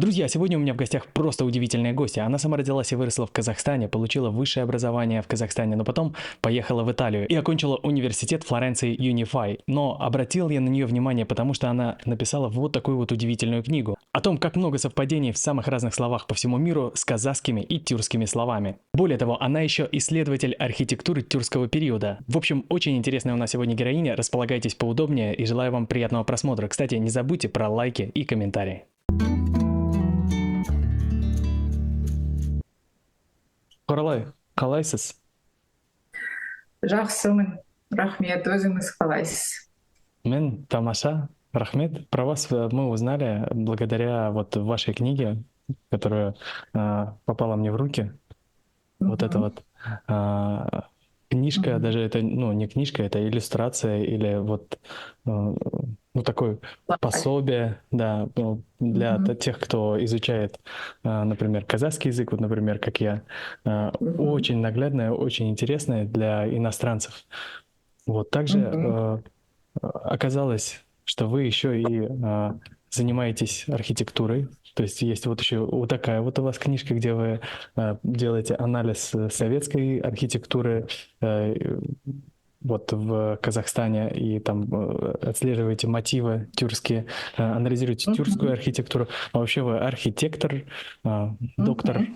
Друзья, сегодня у меня в гостях просто удивительная гостья. Она сама родилась и выросла в Казахстане, получила высшее образование в Казахстане, но потом поехала в Италию и окончила университет Флоренции Unify. Но обратил я на нее внимание, потому что она написала вот такую вот удивительную книгу о том, как много совпадений в самых разных словах по всему миру с казахскими и тюркскими словами. Более того, она еще исследователь архитектуры тюркского периода. В общем, очень интересная у нас сегодня героиня. Располагайтесь поудобнее и желаю вам приятного просмотра. Кстати, не забудьте про лайки и комментарии. Құралай, қалайсыз? Жақсымын, рахмет, өзіңіз қалайсыз? Мен тамаша, рахмет. Про вас мы узнали благодаря вот вашей книге, которая попала мне в руки. Вот эта вот книжка, даже это, не книжка, это иллюстрация или вот такое пособие, да, для тех, кто изучает, например, казахский язык, вот, например, как я, очень наглядное, очень интересное для иностранцев. Вот также оказалось, что вы еще и занимаетесь архитектурой, то есть вот еще вот такая вот у вас книжка, где вы делаете анализ советской архитектуры вот в Казахстане и там отслеживаете мотивы тюркские, анализируете тюркскую архитектуру, а вообще вы архитектор, доктор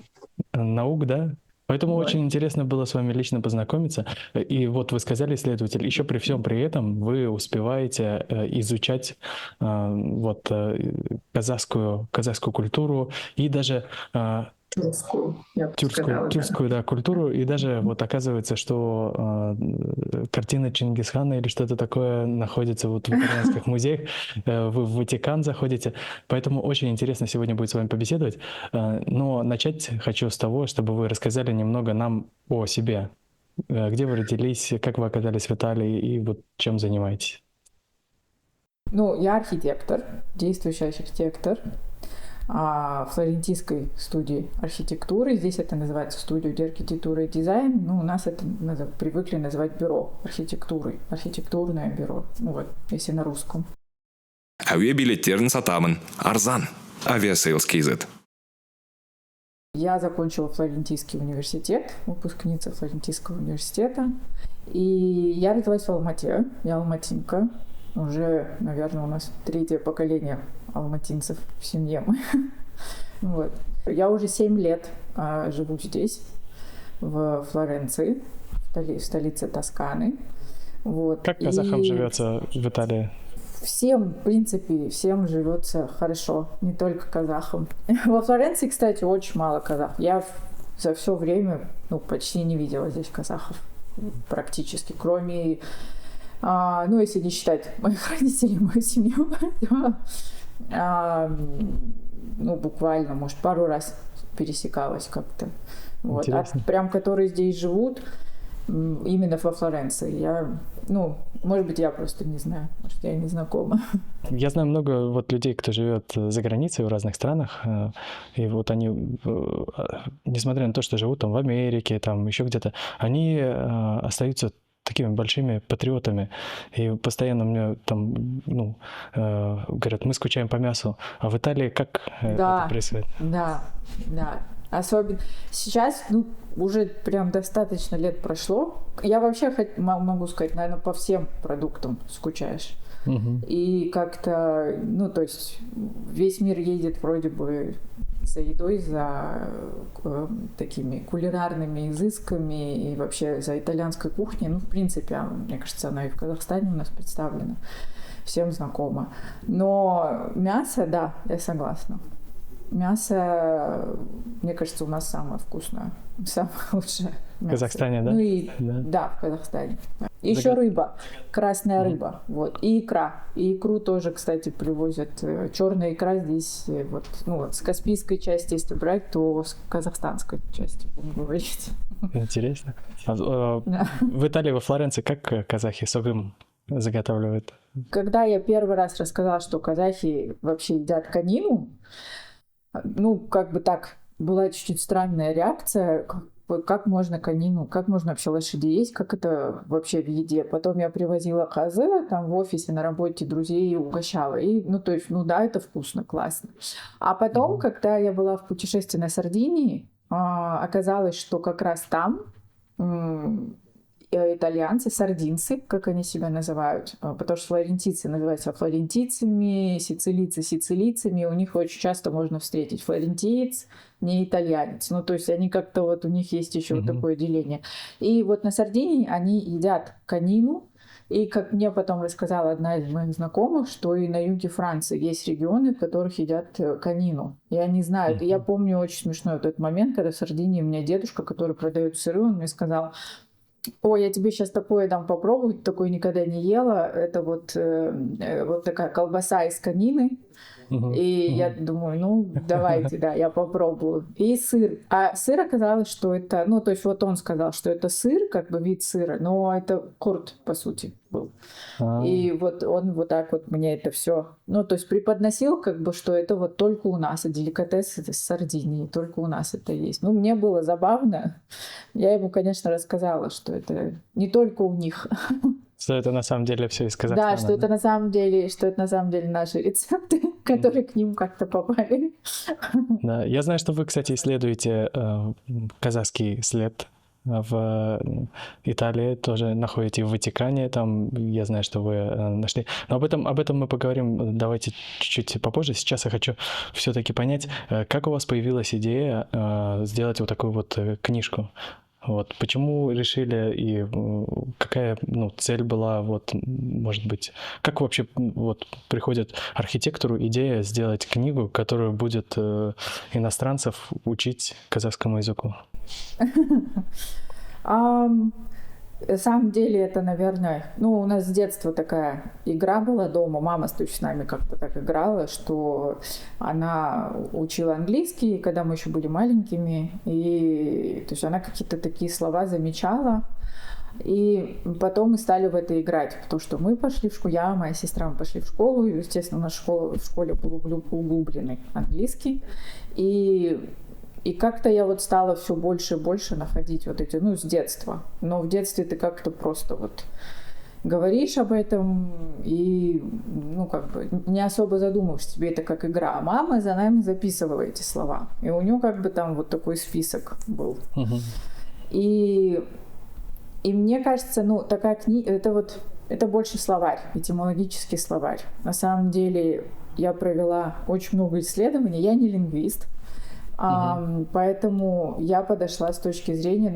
наук, да? Поэтому очень интересно было с вами лично познакомиться. И вот вы сказали, исследователь, еще при всем при этом вы успеваете изучать вот казахскую культуру и даже тюркскую, да, культуру, и даже вот оказывается, что картина Чингисхана или что-то такое находится вот в итальянских музеях, вы в Ватикан заходите, поэтому очень интересно сегодня будет с вами побеседовать, но начать хочу с того, чтобы вы рассказали немного нам о себе, где вы родились, как вы оказались в Италии и вот чем занимаетесь. Я архитектор, действующий архитектор флорентийской студии архитектуры. Здесь это называется студия архитектуры и дизайн. У нас это привыкли называть бюро архитектуры, архитектурное бюро, если на русском. Әуе билеттерін сатамын. Арзан. Aviasales.kz. Я закончила Флорентийский университет, выпускница Флорентийского университета. И я родилась в Алмате. Я алматинка. Уже, наверное, у нас 3-е поколение алматинцев в семье. Вот. Я уже 7 лет живу здесь, в Флоренции, в столице Тосканы. Вот. Как казахам живется в Италии? Всем, в принципе, всем живется хорошо, не только казахам. Во Флоренции, кстати, очень мало казахов. Я за все время почти не видела здесь казахов практически, кроме... если не считать моих родителей, мою семью, буквально, может, пару раз пересекалась как-то. Вот. А прям, которые здесь живут, именно во Флоренции, может быть, я просто не знаю, может, я не знакома. Я знаю много вот людей, кто живет за границей в разных странах, и вот они, несмотря на то, что живут там в Америке, там еще где-то, они остаются такими большими патриотами. И постоянно мне там, говорят, мы скучаем по мясу. А в Италии как это происходит? Да. Особенно сейчас, уже прям достаточно лет прошло. Я вообще могу сказать, наверное, по всем продуктам скучаешь. И как-то, то есть весь мир едет вроде бы за едой, за такими кулинарными изысками и вообще за итальянской кухней. В принципе, мне кажется, она и в Казахстане у нас представлена. Всем знакома. Но мясо, да, я согласна. Мясо, мне кажется, у нас самое вкусное, самое лучшее мясо. В Казахстане, да? Да, в Казахстане. Еще рыба, красная рыба, вот, и икра. И икру тоже, кстати, привозят. Черная икра здесь, с Каспийской части, если брать, то с казахстанской части, будем говорить. Интересно. В Италии, во Флоренции, как казахи согым заготавливают? Когда я первый раз рассказала, что казахи вообще едят конину, была чуть-чуть странная реакция. как можно конину, как можно вообще лошади есть, как это вообще в еде. Потом я привозила казе, там в офисе, на работе друзей угощала. И, ну, то есть, ну да, это вкусно, классно. А потом, когда я была в путешествии на Сардинии, оказалось, что как раз там итальянцы, сардинцы, как они себя называют, потому что флорентийцы называются флорентийцами, сицилийцы сицилийцами, у них очень часто можно встретить флорентиец, не итальянец. Ну, то есть они как-то вот, у них есть еще вот такое деление. И вот на Сардинии они едят конину, и как мне потом рассказала одна из моих знакомых, что и на юге Франции есть регионы, в которых едят конину. И они знают. И я помню очень смешной вот этот момент, когда в Сардинии у меня дедушка, который продает сыры, он мне сказал: ой, я тебе сейчас такое дам попробовать, такое никогда не ела. Это вот такая колбаса из конины. И я думаю, ну, давайте, да, я попробую. И сыр. А сыр оказалось, что это, ну, то есть вот он сказал, что это сыр, как бы вид сыра, но это курт, по сути, был. И вот он вот так вот мне это все, ну, то есть преподносил, как бы, что это вот только у нас, деликатес из Сардинии, только у нас это есть. Ну, мне было забавно. Я ему, конечно, рассказала, что это не только у них. Что это на самом деле все из Казахстана. Да, что это на самом деле наши рецепты, которые к ним как-то попали. Да, я знаю, что вы, кстати, исследуете казахский след в Италии, тоже находите в Ватикане, там я знаю, что вы нашли. Но об этом мы поговорим, давайте чуть-чуть попозже. Сейчас я хочу все-таки понять, как у вас появилась идея сделать вот такую вот книжку. Вот. Почему решили и какая цель была, вот, может быть, как вообще вот, приходит архитектору идея сделать книгу, которая будет иностранцев учить казахскому языку? На самом деле это, наверное, у нас с детства такая игра была дома. Мама с нами как-то так играла, что она учила английский, когда мы еще были маленькими, и то есть она какие-то такие слова замечала. И потом мы стали в это играть, потому что мы пошли в школу, я, моя сестра, мы пошли в школу, и, естественно, наша школа в школе был углубленный английский. И как-то я вот стала все больше и больше находить вот эти, с детства. Но в детстве ты как-то просто вот говоришь об этом и, как бы не особо задумываешься, тебе это как игра. А мама за нами записывала эти слова. И у нее как бы там вот такой список был. И мне кажется, такая книга, это больше словарь, этимологический словарь. На самом деле я провела очень много исследований, я не лингвист. Поэтому я подошла с точки зрения,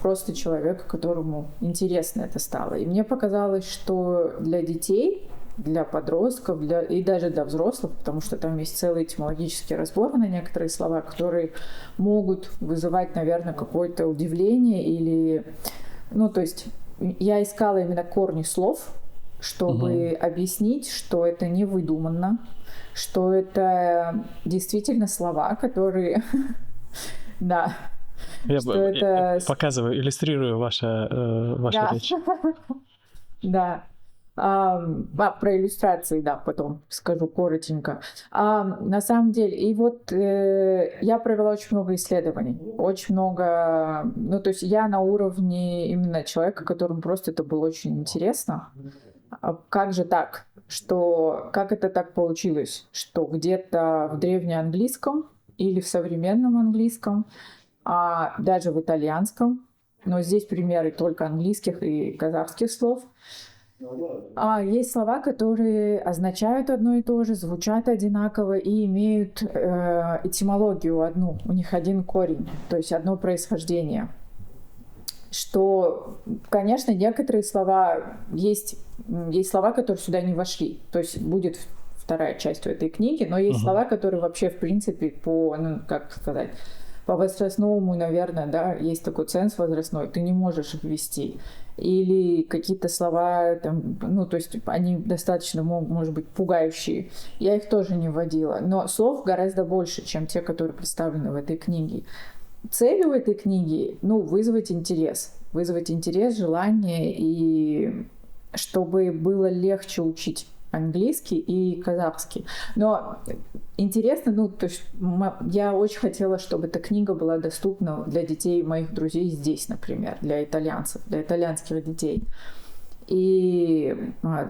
просто человека, которому интересно это стало. И мне показалось, что для детей, для подростков, и даже для взрослых, потому что там есть целый этимологический разбор на некоторые слова, которые могут вызывать, наверное, какое-то удивление или... то есть я искала именно корни слов, чтобы объяснить, что это не выдуманно, что это действительно слова, которые... Да. Я показываю, иллюстрирую вашу речь. Да. Про иллюстрации, да, потом скажу коротенько. На самом деле, и вот я провела очень много исследований, очень много, то есть я на уровне именно человека, которому просто это было очень интересно. Как же так? Как это так получилось, что где-то в древнеанглийском или в современном английском, а даже в итальянском, но здесь примеры только английских и казахских слов, есть слова, которые означают одно и то же, звучат одинаково и имеют этимологию одну, у них один корень, то есть одно происхождение. Что, конечно, некоторые слова есть слова, которые сюда не вошли. То есть будет вторая часть этой книги, но есть слова, которые вообще, в принципе, по возрастному, наверное, да, есть такой ценз возрастной, ты не можешь их ввести. Или какие-то слова, то есть они достаточно, может быть, пугающие. Я их тоже не вводила. Но слов гораздо больше, чем те, которые представлены в этой книге. Цель у этой книги, вызвать интерес, желание, и чтобы было легче учить английский и казахский. Но интересно, ну, то есть я очень хотела, чтобы эта книга была доступна для детей моих друзей здесь, например, для итальянцев, для итальянских детей. И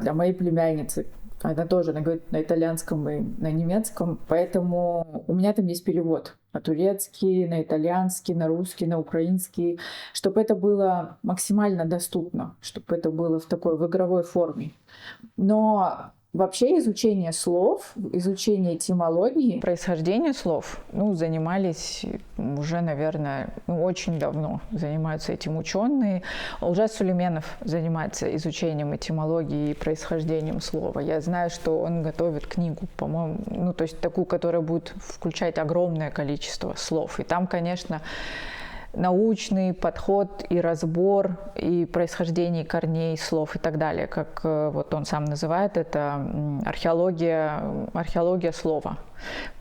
для моей племянницы. Она тоже, она говорит на итальянском и на немецком, поэтому у меня там есть перевод на турецкий, на итальянский, на русский, на украинский, чтобы это было максимально доступно, чтобы это было в такой в игровой форме. Но вообще изучение слов, изучение этимологии, происхождения слов, занимались уже, наверное, очень давно. Занимаются этим ученые. Олжас Сулейменов занимается изучением этимологии и происхождением слова. Я знаю, что он готовит книгу, по-моему, то есть такую, которая будет включать огромное количество слов. И там, конечно, научный подход и разбор, и происхождение корней слов и так далее, как вот он сам называет это археология слова.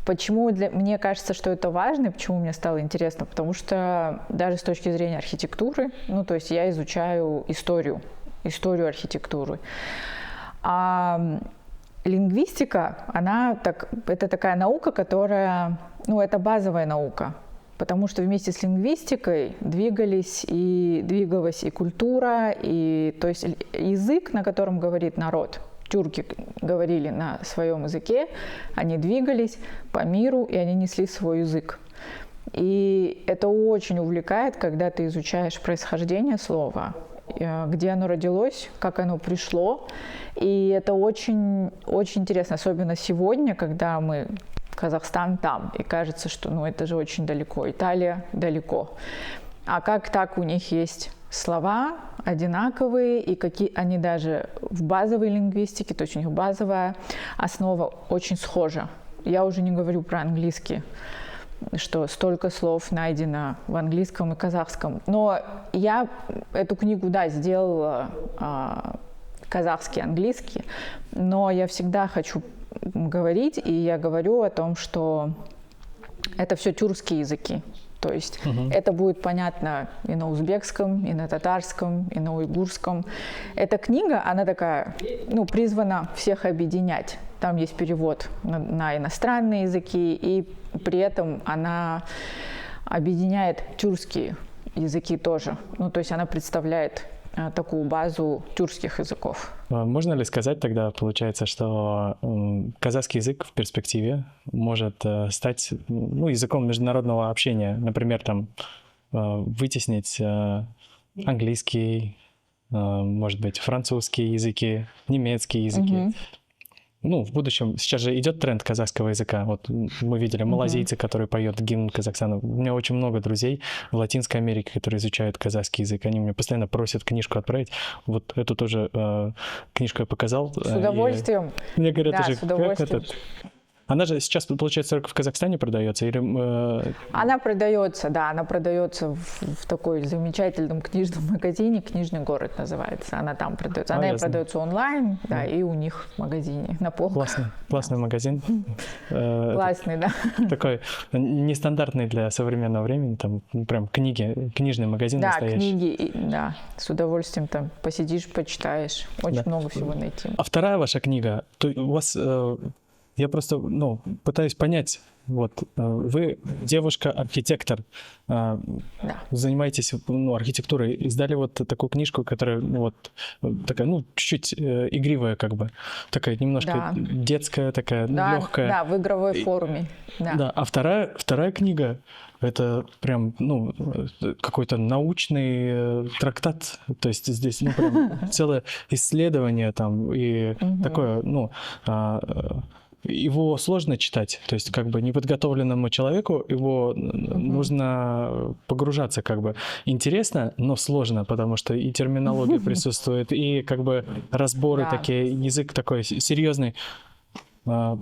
Почему мне кажется, что это важно, и почему мне стало интересно? Потому что даже с точки зрения архитектуры, то есть я изучаю историю архитектуры. А лингвистика, это такая наука, которая, это базовая наука. Потому что вместе с лингвистикой двигалась и культура, то есть язык, на котором говорит народ. Тюрки говорили на своем языке, они двигались по миру, и они несли свой язык. И это очень увлекает, когда ты изучаешь происхождение слова, где оно родилось, как оно пришло. И это очень, очень интересно, особенно сегодня, когда Казахстан там, и кажется, что это же очень далеко, Италия далеко. А как так у них есть слова одинаковые, и какие они даже в базовой лингвистике, то есть у них базовая основа очень схожа. Я уже не говорю про английский, что столько слов найдено в английском и казахском. Но я эту книгу, сделала казахский, английский, но я всегда хочу говорить, и я говорю о том, что это все тюркские языки. То есть это будет понятно и на узбекском, и на татарском, и на уйгурском. Эта книга, она такая, призвана всех объединять. Там есть перевод на иностранные языки, и при этом она объединяет тюркские языки тоже. То есть она представляет такую базу тюркских языков. Можно ли сказать тогда, получается, что казахский язык в перспективе может стать языком международного общения? Например, вытеснить английский, может быть, французские языки, немецкие языки. В будущем, сейчас же идет тренд казахского языка. Вот мы видели малазийцы, которые поют гимн Казахстана. У меня очень много друзей в Латинской Америке, которые изучают казахский язык. Они меня постоянно просят книжку отправить. Вот эту тоже книжку я показал. С удовольствием. Мне говорят, да, с удовольствием. Она же сейчас, получается, только в Казахстане продается? Или, Она продается, она продается в такой замечательном книжном магазине, «Книжный город» называется. Она там продается. Она продается онлайн, и у них в магазине на полках. Классный магазин. Классный, да. Такой нестандартный для современного времени, там прям книжный магазин настоящий. Книги, с удовольствием там посидишь, почитаешь. Очень много всего найти. А вторая ваша книга, у вас... Я просто, пытаюсь понять, вы девушка-архитектор, занимаетесь архитектурой, издали такую книжку, которая такая, чуть-чуть игривая, такая немножко детская, такая легкая. Да, в игровой форме. Да, а вторая книга, это прям, какой-то научный трактат, то есть здесь, прям целое исследование там, и такое, его сложно читать, то есть неподготовленному человеку его нужно погружаться интересно, но сложно, потому что и терминология присутствует, и разборы такие, язык такой серьезный. О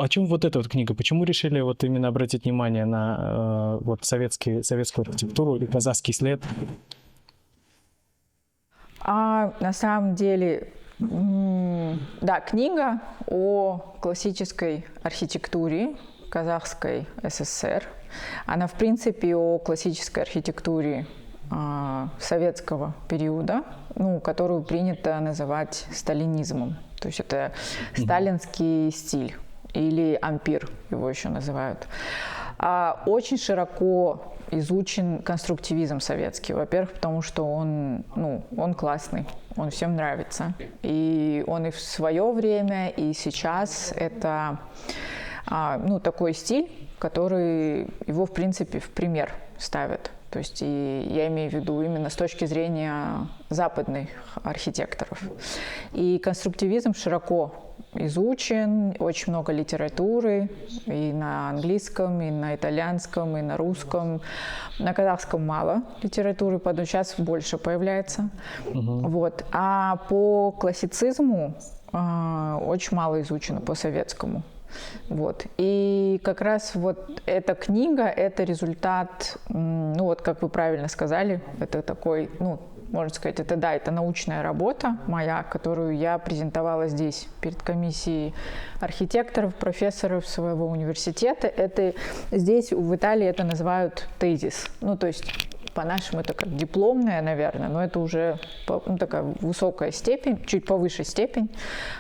чем эта книга? Почему решили именно обратить внимание на советскую архитектуру и казахский след? На самом деле, книга о классической архитектуре казахской ССР. Она, в принципе, о классической архитектуре советского периода, ну, которую принято называть сталинизмом. То есть это сталинский стиль или ампир, его еще называют. Очень широко изучен конструктивизм советский. Во-первых, потому что он классный, он всем нравится. И он и в свое время, и сейчас это такой стиль, который его, в принципе, в пример ставят. То есть и я имею в виду именно с точки зрения западных архитекторов. И конструктивизм широко изучен, очень много литературы и на английском, и на итальянском, и на русском. На казахском мало литературы, сейчас больше появляется. Вот. А по классицизму очень мало изучено, по советскому. Вот. И как раз вот эта книга, это результат, как вы правильно сказали, это такой, можно сказать, это научная работа моя, которую я презентовала здесь перед комиссией архитекторов, профессоров своего университета. Это здесь, в Италии, это называют тезис. То есть по-нашему это как дипломная, наверное, но это уже такая высокая степень, чуть повыше степень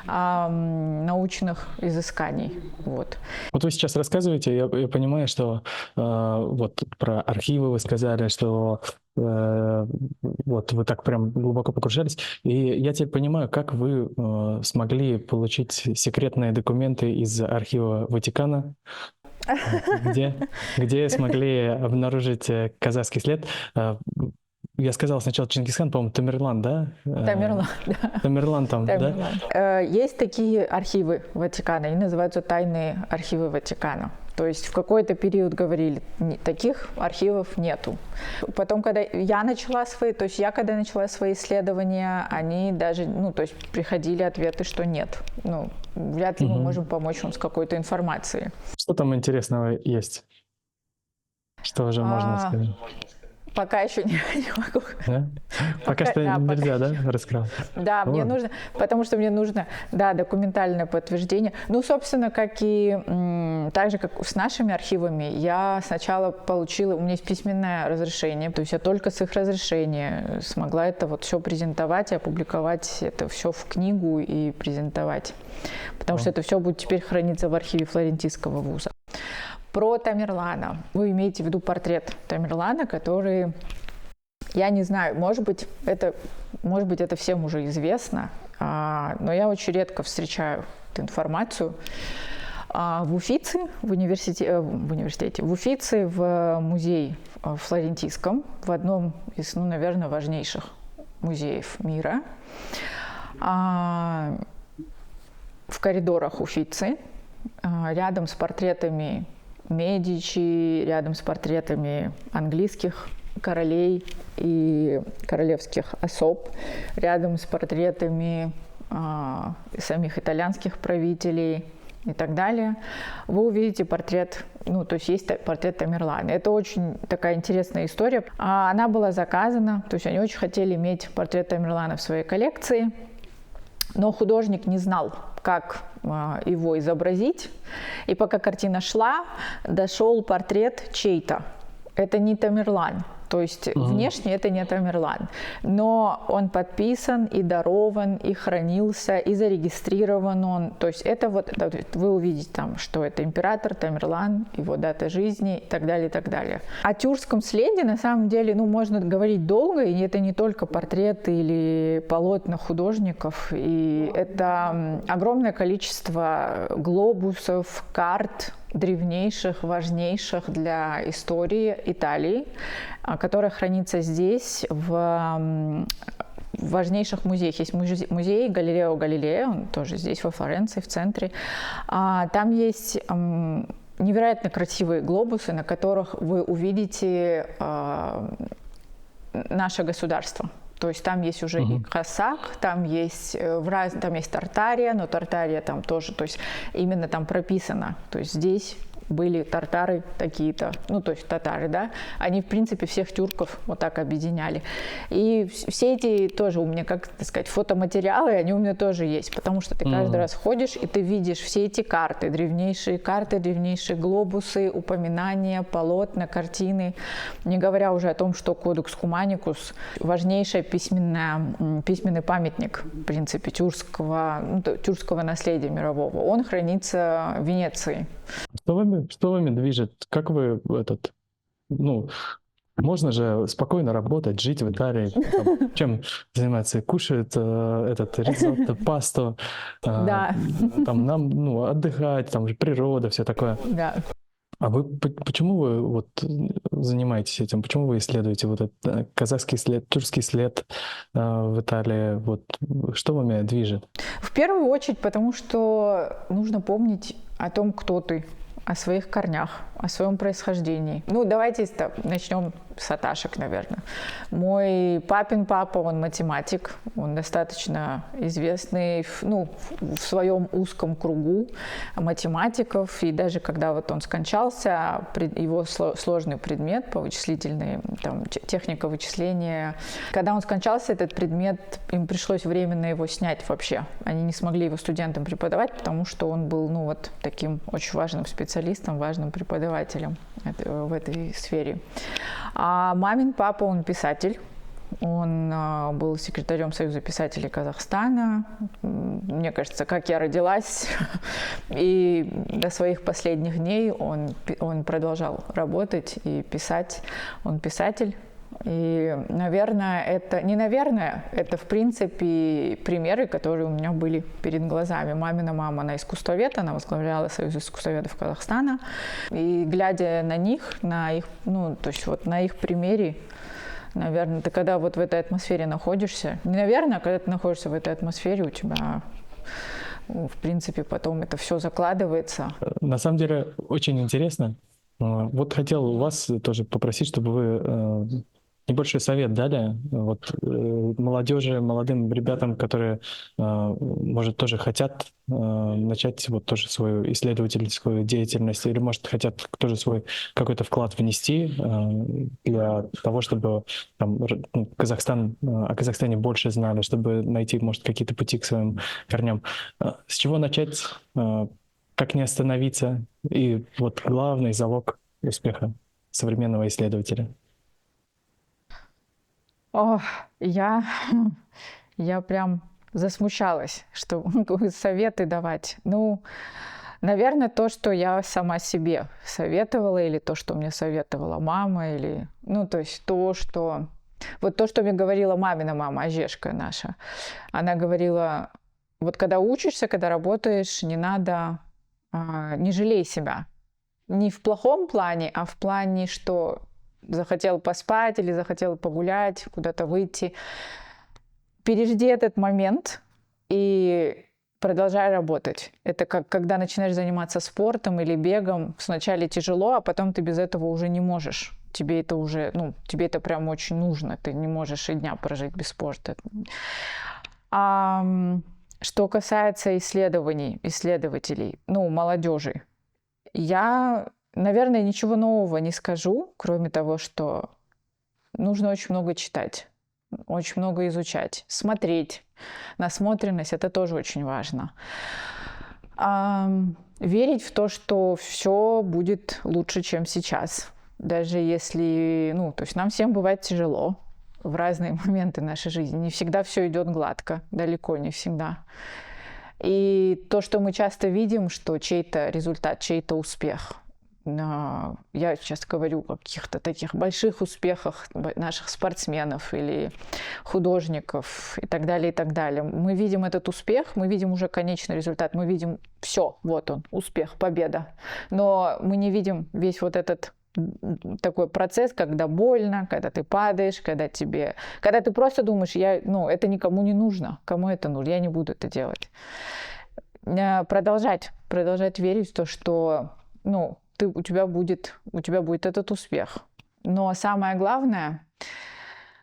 научных изысканий. Вот вы сейчас рассказываете, я понимаю, что вот про архивы вы сказали, что вот вы так прям глубоко погружались, и я теперь понимаю, как вы смогли получить секретные документы из архива Ватикана, где смогли обнаружить казахский след. Я сказал сначала Чингисхан, по-моему, Тамерлан, да? Тамерлан, да. Тамерлан там, Тамерлан. Да? Есть такие архивы Ватикана, они называются тайные архивы Ватикана. То есть в какой-то период говорили, таких архивов нету. Потом, когда я начала когда начала свои исследования, они даже, приходили ответы, что нет. Вряд ли мы можем помочь вам с какой-то информацией. Что там интересного есть? Что уже можно сказать? Пока еще не могу. Да? Пока что нельзя, да, раскрыть? Да, мне нужно, потому что мне нужно, документальное подтверждение. Собственно, так же, как с нашими архивами, я сначала получила, у меня есть письменное разрешение, то есть я только с их разрешения смогла это вот все презентовать и опубликовать это все в книгу и презентовать. Потому что это все будет теперь храниться в архиве Флорентийского вуза. Про Тамерлана. Вы имеете в виду портрет Тамерлана, который, я не знаю, может быть, это всем уже известно, но я очень редко встречаю эту информацию. В Уффици, в Уффици, в музее Флорентийском, в одном из, наверное, важнейших музеев мира, в коридорах Уффици, рядом с портретами Медичи, рядом с портретами английских королей и королевских особ, рядом с портретами самих итальянских правителей и так далее, вы увидите портрет, то есть есть портрет Тамерлана. Это очень такая интересная история. Она была заказана, то есть они очень хотели иметь портрет Тамерлана в своей коллекции, но художник не знал, как его изобразить. И пока картина шла, дошел портрет чей-то. Это не Тамерлан. То есть внешне это не Тамерлан. Но он подписан и дарован, и хранился, и зарегистрирован он. То есть это вы увидите там, что это император Тамерлан, его дата жизни и так далее, и так далее. О тюркском следе на самом деле, можно говорить долго, и это не только портреты или полотна художников. И это огромное количество глобусов, карт, древнейших, важнейших для истории Италии, которая хранится здесь в важнейших музеях. Есть музей Галилео Галилея, он тоже здесь, во Флоренции, в центре. Там есть невероятно красивые глобусы, на которых вы увидите наше государство. То есть там есть уже и Косак, там есть Тартария, но Тартария там тоже, то есть именно там прописано. То есть здесь были тартары такие-то, ну, то есть татары, да, они, в принципе, всех тюрков вот так объединяли. И все эти тоже у меня, как так сказать, фотоматериалы, они у меня тоже есть, потому что ты каждый раз ходишь, и ты видишь все эти карты, древнейшие глобусы, упоминания, полотна, картины, не говоря уже о том, что Кодекс Куманикус – важнейший письменный памятник, в принципе, тюркского наследия мирового. Он хранится в Венеции. Что вами движет? Как вы можно же спокойно работать, жить в Италии, чем заниматься, кушать ризотто, пасту, отдыхать, там же природа, все такое. Да. А почему вы занимаетесь этим? Почему вы исследуете этот казахский след, тюркский след в Италии? Что вами движет? В первую очередь, потому что нужно помнить о том, кто ты, о своих корнях, о своем происхождении. Давайте начнем с Аташек, наверное. Мой папин папа, он математик, он достаточно известный в своем узком кругу математиков, и даже когда он скончался, его сложный предмет по вычислительной, техника вычисления, когда он скончался, этот предмет, им пришлось временно его снять вообще. Они не смогли его студентам преподавать, потому что он был, таким очень важным специалистом, важным преподавателем в этой сфере. А мамин папа, он писатель. Он был секретарем Союза писателей Казахстана. Мне кажется, как я родилась. И до своих последних дней он продолжал работать и писать. Он писатель. И, это, в принципе, примеры, которые у меня были перед глазами. Мамина мама, она искусствовед, она возглавляла Союз искусствоведов Казахстана. И глядя на них, на их примере, наверное, ты когда в этой атмосфере находишься, когда ты находишься в этой атмосфере, у тебя, в принципе, потом это все закладывается. На самом деле, очень интересно. Хотел у вас тоже попросить, чтобы вы небольшой совет дали молодежи, молодым ребятам, которые, может, тоже хотят начать тоже свою исследовательскую деятельность, или, может, хотят тоже свой какой-то вклад внести для того, чтобы о Казахстане больше знали, чтобы найти, может, какие-то пути к своим корням. С чего начать? Как не остановиться? И главный залог успеха современного исследователя. Я прям засмущалась, что советы давать. Наверное, то, что я сама себе советовала, или то, что мне советовала мама, или, то, что мне говорила мамина мама, Ажешка наша. Она говорила, когда учишься, когда работаешь, не жалей себя. Не в плохом плане, а в плане, что захотел поспать или захотел погулять, куда-то выйти. Пережди этот момент и продолжай работать. Это как когда начинаешь заниматься спортом или бегом. Сначала тяжело, а потом ты без этого уже не можешь. Тебе это прям очень нужно. Ты не можешь и дня прожить без спорта. Что касается исследователей, молодежи, я, наверное, ничего нового не скажу, кроме того, что нужно очень много читать, очень много изучать, смотреть. Насмотренность – это тоже очень важно. Верить в то, что все будет лучше, чем сейчас. Даже если, нам всем бывает тяжело в разные моменты нашей жизни. Не всегда все идет гладко, далеко не всегда. И то, что мы часто видим, что чей-то результат, чей-то успех. Я сейчас говорю о каких-то таких больших успехах наших спортсменов или художников и так далее, и так далее. Мы видим этот успех, мы видим уже конечный результат, мы видим все, вот он, успех, победа. Но мы не видим весь этот такой процесс, когда больно, когда ты падаешь, когда ты просто думаешь, это никому не нужно, кому это нужно, я не буду это делать. Продолжать верить в то, что, у тебя будет этот успех. Но самое главное,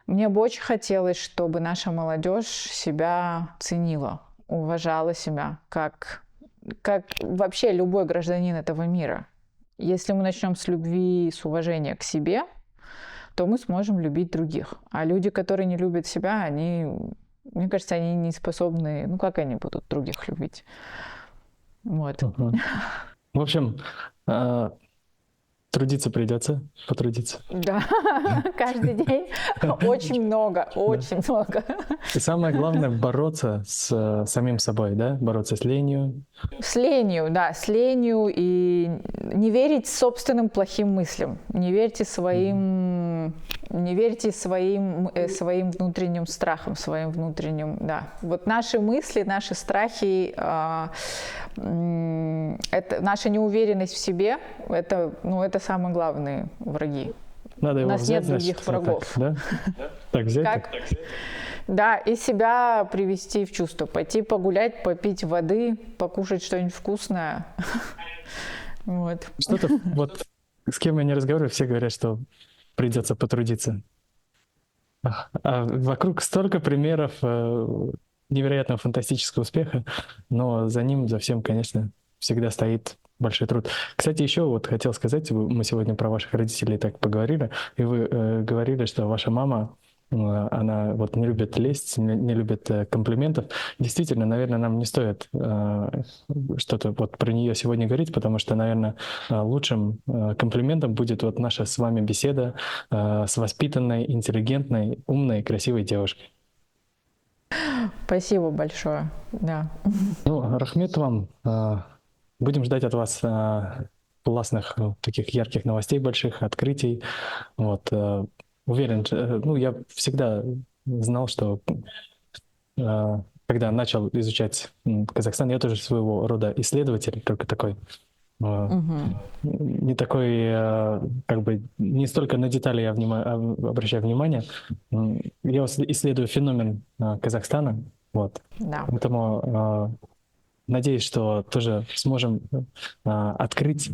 мне бы очень хотелось, чтобы наша молодежь себя ценила, уважала себя, как вообще любой гражданин этого мира. Если мы начнем с любви, с уважения к себе, то мы сможем любить других. А люди, которые не любят себя, они, мне кажется, они не способны, ну как они будут других любить? Вот. В общем, трудиться придется, потрудиться. Да, каждый день очень много, очень много. И самое главное — бороться с самим собой, да? Бороться с ленью. С ленью, да, с ленью, и не верить собственным плохим мыслям, не верьте своим своим внутренним страхам, своим внутренним, да. Вот наши мысли, наши страхи, это наша неуверенность в себе, это самые главные враги. Надо его У нас взять, нет других значит, врагов. Вот так, да? Так взять? Как? Да, и себя привести в чувство, пойти погулять, попить воды, покушать что-нибудь вкусное. Вот. Что-то вот с кем я не разговариваю, все говорят, что придется потрудиться. А вокруг столько примеров невероятного фантастического успеха, но за ним, за всем, конечно, всегда стоит большой труд. Кстати, еще вот хотел сказать, мы сегодня про ваших родителей так поговорили, и вы говорили, что ваша мама, она вот не любит лесть, не любит комплиментов. Действительно, наверное, нам не стоит что-то вот про нее сегодня говорить, потому что, наверное, лучшим комплиментом будет вот наша с вами беседа с воспитанной, интеллигентной, умной, красивой девушкой. Спасибо большое. Да. Ну, рахмет вам. Будем ждать от вас классных, таких ярких новостей, больших открытий. Вот. Уверен, ну, я всегда знал, что когда начал изучать Казахстан, я тоже своего рода исследователь, только такой, не такой, как бы, не столько на детали я обращаю внимание. Я исследую феномен Казахстана, вот. Да. Поэтому надеюсь, что тоже сможем открыть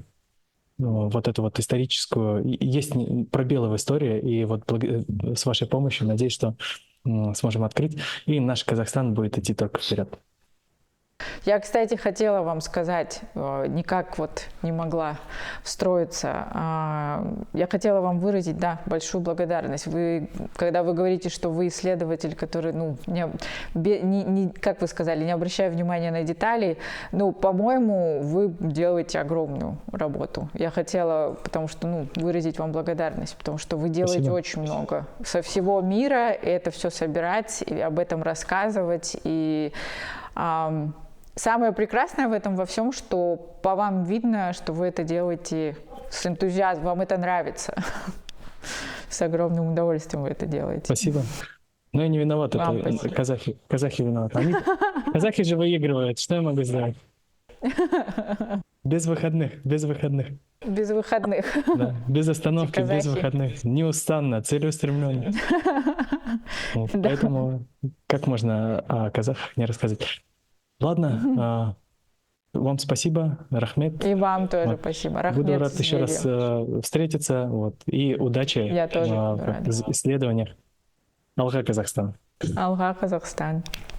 вот эту вот историческую... Есть пробелы в истории, и вот с вашей помощью, надеюсь, что сможем открыть, и наш Казахстан будет идти только вперед. Я, кстати, хотела вам сказать, никак вот не могла встроиться. Я хотела вам выразить, да, большую благодарность. Когда вы говорите, что вы исследователь, который, ну, как вы сказали, не обращая внимания на детали, ну, по-моему, вы делаете огромную работу. Я хотела, потому что, ну, выразить вам благодарность, потому что вы делаете Спасибо. очень много. Со всего мира это все собирать, и об этом рассказывать, и... Самое прекрасное в этом во всем, что по вам видно, что вы это делаете с энтузиазмом, вам это нравится. С огромным удовольствием вы это делаете. Спасибо. Но я не виноват, Вам это спасибо. казахи виноваты. Казахи же выигрывают, что я могу сделать? Без выходных. Без выходных. Да, без остановки, без казахи. выходных. Неустанно, целеустремленно. Вот, Да. поэтому как можно о казахах не рассказать? Ладно, вам спасибо, рахмет. И вам тоже Вот. спасибо. Буду Рахмет, рад еще раз Зинеби. встретиться. Вот, и удачи Я тоже буду в рада. исследованиях. Алга, Казахстан. Алга, Казахстан.